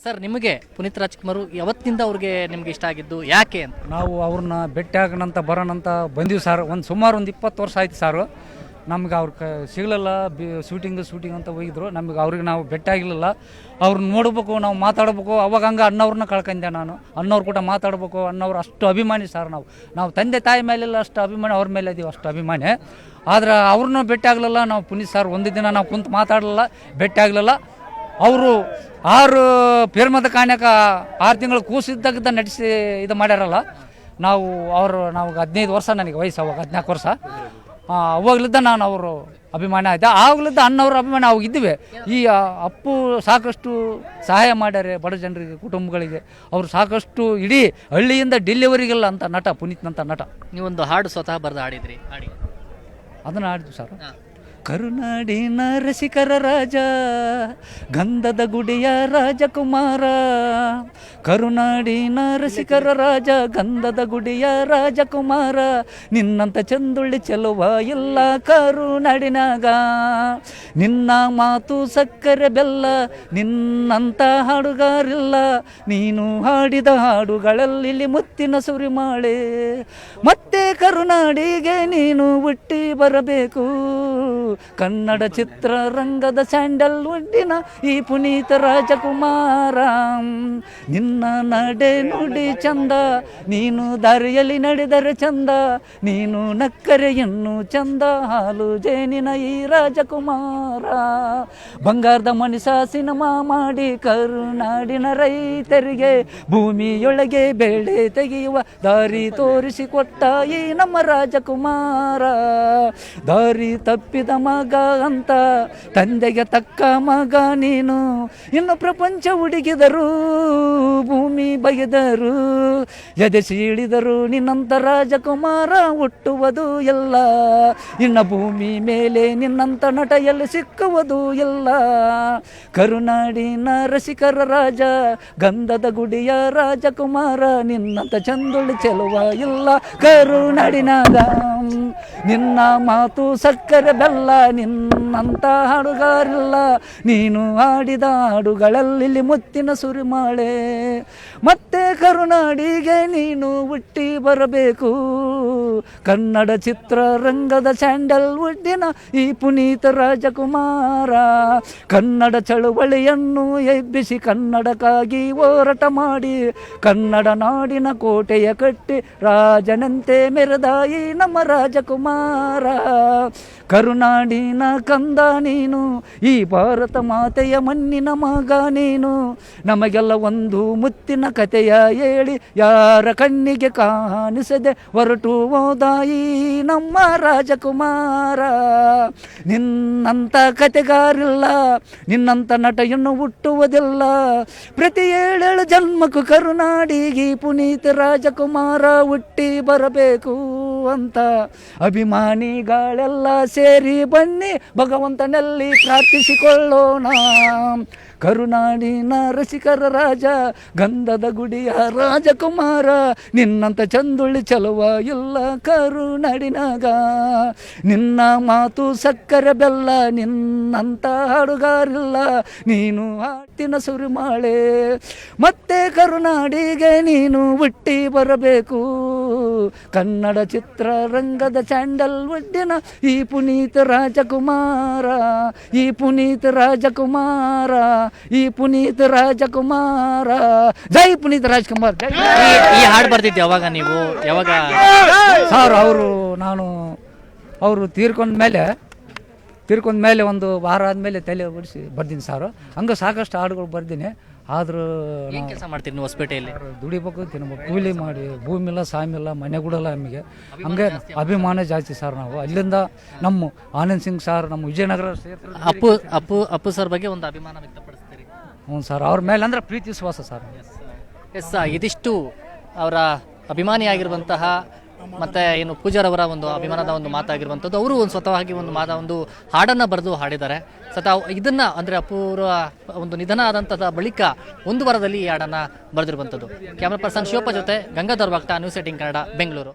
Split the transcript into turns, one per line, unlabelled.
Sir, ನಿಮಗೆ ಪುನೀತ್ ರಾಜ್ಕುಮಾರ್ ಯಾವತ್ತಿಂದ ಅವ್ರಿಗೆ ನಿಮ್ಗೆ ಇಷ್ಟ ಆಗಿದ್ದು ಯಾಕೆ ಅಂತ?
ನಾವು ಅವ್ರನ್ನ ಭೇಟಿ ಆಗೋಣಂತ ಬರೋಣಂತ ಬಂದೀವಿ ಸರ್. ಸುಮಾರು ಒಂದು 20 ವರ್ಷ ಆಯ್ತು ಸರ್. ನಮ್ಗೆ ಅವ್ರು ಸಿಗಲಿಲ್ಲ. ಶೂಟಿಂಗ್ ಅಂತ ಹೋಗಿದ್ರು. ನಮಗೆ ಅವ್ರಿಗೆ ನಾವು ಭೇಟಿ ಆಗಿರಲಿಲ್ಲ. ಅವ್ರನ್ನ ನೋಡ್ಬೇಕು, ನಾವು ಮಾತಾಡ್ಬೇಕು. ಅವಾಗ ಹಂಗೆ ಅಣ್ಣವ್ರನ್ನ ಕಳ್ಕೊಂಡೆ ನಾನು. ಅಣ್ಣವ್ರು ಕೂಡ ಮಾತಾಡ್ಬೇಕು. ಅಣ್ಣವ್ರು ಅಷ್ಟು ಅಭಿಮಾನಿ ಸರ್. ನಾವು ತಂದೆ ತಾಯಿ ಮೇಲೆಲ್ಲ ಅಷ್ಟು ಅಭಿಮಾನಿ, ಅವ್ರ ಮೇಲೆ ಇದೀವಿ ಅಷ್ಟು ಅಭಿಮಾನಿ. ಆದ್ರೆ ಅವ್ರನ್ನ ಭೇಟಿ ಆಗಲಿಲ್ಲ. ನಾವು ಪುನೀತ್ ಸರ್ ಒಂದು ದಿನ ನಾವು ಕುಂತು ಮಾತಾಡಲಿಲ್ಲ, ಭೇಟಿ ಆಗಲಿಲ್ಲ. ಅವರು 6 ಪೇರ್ಮದ ಕಾಣ್ಯಾಕ 6 ತಿಂಗಳು ಕೂಸಿದ್ದಾಗ ನಟಿಸಿ ಇದು ಮಾಡ್ಯಾರಲ್ಲ. ನಾವು 15 ವರ್ಷ, ನನಗೆ ವಯಸ್ಸು ಅವಾಗ 14 ವರ್ಷ. ಅವಾಗಲಿದ್ದ ನಾನು ಅವರು ಅಭಿಮಾನಿ ಆಯ್ತು. ಆವಾಗಲಿದ್ದ ಅಣ್ಣವ್ರ ಅಭಿಮಾನಿ ಅವಾಗ ಇದ್ದೀವಿ. ಈ ಅಪ್ಪು ಸಾಕಷ್ಟು ಸಹಾಯ ಮಾಡ್ಯಾರೆ ಬಡ ಜನರಿಗೆ, ಕುಟುಂಬಗಳಿಗೆ. ಅವರು ಸಾಕಷ್ಟು ಇಡೀ ಹಳ್ಳಿಯಿಂದ ಡೆಲ್ಲಿವರೆಗೆಲ್ಲ ಅಂತ ನಟ, ಪುನೀತ್ನಂತ ನಟ.
ನೀವೊಂದು ಹಾಡು ಸ್ವತಃ ಬರೆದು ಹಾಡಿದ್ರಿ, ಹಾಡಿ.
ಅದನ್ನು ಆಡಿದ್ವಿ ಸರ್. ಕರುನಾಡಿನ ರಸಿಕರ ರಾಜ, ಗಂಧದ ಗುಡಿಯ ರಾಜಕುಮಾರ. ಕರುನಾಡಿನ ರಸಿಕರ ರಾಜ, ಗಂಧದ ಗುಡಿಯ ರಾಜಕುಮಾರ. ನಿನ್ನಂತ ಚಂದುಳ್ಳಿ ಚೆಲುವ ಇಲ್ಲ ಕರುನಾಡಿನಾಗ. ನಿನ್ನ ಮಾತು ಸಕ್ಕರೆ ಬೆಲ್ಲ, ನಿನ್ನಂತ ಹಾಡುಗಾರಿಲ್ಲ. ನೀನು ಹಾಡಿದ ಹಾಡುಗಳಲ್ಲಿ ಮುತ್ತಿನ ಸುರಿಮಾಳೆ. ಮತ್ತೆ ಕರುನಾಡಿಗೆ ನೀನು ಹುಟ್ಟಿ ಬರಬೇಕು. ಕನ್ನಡ ಚಿತ್ರರಂಗದ ಸ್ಯಾಂಡಲ್ವುಡ್ಡಿನ ಈ ಪುನೀತ ರಾಜಕುಮಾರ. ನಿನ್ನ ನಡೆ ನುಡಿ ಚಂದ, ನೀನು ದಾರಿಯಲ್ಲಿ ನಡೆದರೆ ಚಂದ. ನೀನು ನಕ್ಕರೆ ಇನ್ನೂ ಚಂದ, ಹಾಲು ಜೇನಿನ ಈ ರಾಜಕುಮಾರ. ಬಂಗಾರದ ಮನುಷ್ಯ ಸಿನಿಮಾ ಮಾಡಿ ಕರುನಾಡಿನ ರೈತರಿಗೆ ಭೂಮಿಯೊಳಗೆ ಬೆಳೆ ತೆಗೆಯುವ ದಾರಿ ತೋರಿಸಿಕೊಟ್ಟ ಈ ನಮ್ಮ ರಾಜಕುಮಾರ. ದಾರಿ ತಪ್ಪಿದ ಮಗ ಅಂತ ತಂದೆಗೆ ತಕ್ಕ ಮಗ ನೀನು. ಇನ್ನು ಪ್ರಪಂಚ ಹುಡುಗಿದರು, ಭೂಮಿ ಬಗೆದರು, ಎದೆ ಸೀಳಿದರು, ನಿನ್ನಂತ ರಾಜಕುಮಾರ ಹುಟ್ಟುವುದು ಎಲ್ಲ. ಇನ್ನು ಭೂಮಿ ಮೇಲೆ ನಿನ್ನಂತ ನಟ ಎಲ್ಲಿ ಸಿಕ್ಕುವುದು ಎಲ್ಲ. ಕರುನಾಡಿನ ರಸಿಕರ ರಾಜ, ಗಂಧದ ಗುಡಿಯ ರಾಜಕುಮಾರ. ನಿನ್ನಂತ ಚಂದುಳ್ಳಿ ಚೆಲುವ ಇಲ್ಲ ಕರುನಾಡಿನಾಗ. ನಿನ್ನ ಮಾತು ಸಕ್ಕರೆ ಬೆಲ್ಲ, ನಿನ್ನಂತ ಹಾಡುಗಾರಿಲ್ಲ. ನೀನು ಆಡಿದ ಹಾಡುಗಳಲ್ಲಿ ಮುತ್ತಿನ ಸುರಿಮಾಳೆ. ಮತ್ತೆ ಕರುನಾಡಿಗೆ ನೀನು ಹುಟ್ಟಿ ಬರಬೇಕು. ಕನ್ನಡ ಚಿತ್ರರಂಗದ ಸ್ಯಾಂಡಲ್ವುಡ್ಡಿನ ಈ ಪುನೀತ ರಾಜಕುಮಾರ. ಕನ್ನಡ ಚಳುವಳಿಯನ್ನು ಎಬ್ಬಿಸಿ ಕನ್ನಡಕ್ಕಾಗಿ ಹೋರಾಟ ಮಾಡಿ ಕನ್ನಡ ನಾಡಿನ ಕೋಟೆಯ ಕಟ್ಟಿ ರಾಜನಂತೆ ಮೆರೆದ ಈ ನಮ್ಮ ರಾಜಕುಮಾರ. ಕರುನಾಡಿನ ಕಂದ ನೀನು, ಈ ಭಾರತ ಮಾತೆಯ ಮಣ್ಣಿನ ಮಗ ನೀನು. ನಮಗೆಲ್ಲ ಒಂದು ಮುತ್ತಿನ ಕಥೆಯ ಹೇಳಿ ಯಾರ ಕಣ್ಣಿಗೆ ಕಾಣಿಸದೆ ಹೊರಟು ಹೋದ ಈ ನಮ್ಮ ರಾಜಕುಮಾರ. ನಿನ್ನಂತ ಕತೆಗಾರಿಲ್ಲ, ನಿನ್ನಂತ ನಟ ಇನ್ನು ಹುಟ್ಟುವುದಿಲ್ಲ. ಪ್ರತಿ 7 ಜನ್ಮಕ್ಕೂ ಕರುನಾಡಿಗೆ ಪುನೀತ ರಾಜಕುಮಾರ ಹುಟ್ಟಿ ಬರಬೇಕು ಅಂತ ಅಭಿಮಾನಿಗಳೆಲ್ಲ ಸೇರಿ ಬನ್ನಿ ಭಗವಂತನಲ್ಲಿ ಪ್ರಾರ್ಥಿಸಿಕೊಳ್ಳೋಣ. ಕರುನಾಡಿನ ರಸಿಕರ ರಾಜ, ಗಂಧದ ಗುಡಿಯ ರಾಜಕುಮಾರ. ನಿನ್ನಂತ ಚಂದುಳ್ಳಿ ಚೆಲುವ ಇಲ್ಲ ಕರುನಾಡಿನಾಗ. ನಿನ್ನ ಮಾತು ಸಕ್ಕರೆ ಬೆಲ್ಲ, ನಿನ್ನಂತ ಹಾಡುಗಾರಿಲ್ಲ. ನೀನು ಹಾಟಿನ ಸುರಿಮಾಳೆ. ಮತ್ತೆ ಕರುನಾಡಿಗೆ ನೀನು ಹುಟ್ಟಿ ಬರಬೇಕು. ಕನ್ನಡ ಚಿತ್ರರಂಗದ ಸ್ಯಾಂಡಲ್ವುಡ್ಡಿನ ಈ ಪುನೀತ ರಾಜಕುಮಾರ. ಈ ಪುನೀತ ರಾಜಕುಮಾರ, ಈ ಪುನೀತ ರಾಜಕುಮಾರ. ಜೈ ಪುನೀತ ರಾಜ್ಕುಮಾರ್.
ಈ ಹಾಡು ಬರ್ತಿದ್ದೆ ಯಾವಾಗ ನೀವು? ಯಾವಾಗ
ಸರ್? ಅವರು ತೀರ್ಕೊಂಡ ಮೇಲೆ ಒಂದು ವಾರ ಆದಮೇಲೆ ತಲೆ ಓಡಿಸಿ ಬರ್ತೀನಿ ಸರ್. ಹಂಗೆ ಸಾಕಷ್ಟು ಹಾಡುಗಳು ಬರ್ತೀನಿ. ಆದರೂ
ಏನು ಕೆಲಸ ಮಾಡ್ತೀರಿ ನೀವು ಹೊಸಪೇಟೆಯಲ್ಲಿ?
ದುಡಿಬೇಕು, ತಿನ್ಬೇಕು, ಕೂಲಿ ಮಾಡಿ. ಭೂಮಿ ಇಲ್ಲ, ಸಾಮಿ ಇಲ್ಲ, ಮನೆ ಕೂಡಲ್ಲ ನಮಗೆ. ಹಂಗೆ ಅಭಿಮಾನ ಜಾಸ್ತಿ ಸರ್. ನಾವು ಅಲ್ಲಿಂದ ನಮ್ಮ ಆನಂದ್ ಸಿಂಗ್ ಸರ್, ನಮ್ಮ ವಿಜಯನಗರ ಕ್ಷೇತ್ರ
ಅಪ್ಪು ಸರ್ ಬಗ್ಗೆ ಒಂದು ಅಭಿಮಾನ ವ್ಯಕ್ತಪಡಿಸ್ತೀರಿ?
ಹ್ಞೂ ಸರ್. ಅವ್ರ ಮೇಲೆ ಅಂದರೆ ಪ್ರೀತಿ ವಿಶ್ವಾಸ ಸರ್.
ಎಸ್, ಇದಿಷ್ಟು ಅವರ ಅಭಿಮಾನಿಯಾಗಿರುವಂತಹ ಮತ್ತು ಏನು ಪೂಜಾರವರ ಒಂದು ಅಭಿಮಾನದ ಒಂದು ಮಾತಾಗಿರುವಂಥದ್ದು. ಅವರು ಒಂದು ಸ್ವತಃವಾಗಿ ಒಂದು ಹಾಡನ್ನು ಬರೆದು ಹಾಡಿದ್ದಾರೆ. ಇದನ್ನು ಅಂದರೆ ಅಪೂರ್ವ ಒಂದು ನಿಧನ ಆದಂಥದ ಬಳಿಕ 1 ವಾರದಲ್ಲಿ ಈ ಹಾಡನ್ನು ಬರೆದಿರುವಂಥದ್ದು. ಕ್ಯಾಮ್ರಾ ಪರ್ಸನ್ ಶಿವಪ್ಪ ಜೊತೆ ಗಂಗಾಧರ್ ಭಕ್ತ, ನ್ಯೂಸ್ 18 ಕನ್ನಡ, ಬೆಂಗಳೂರು.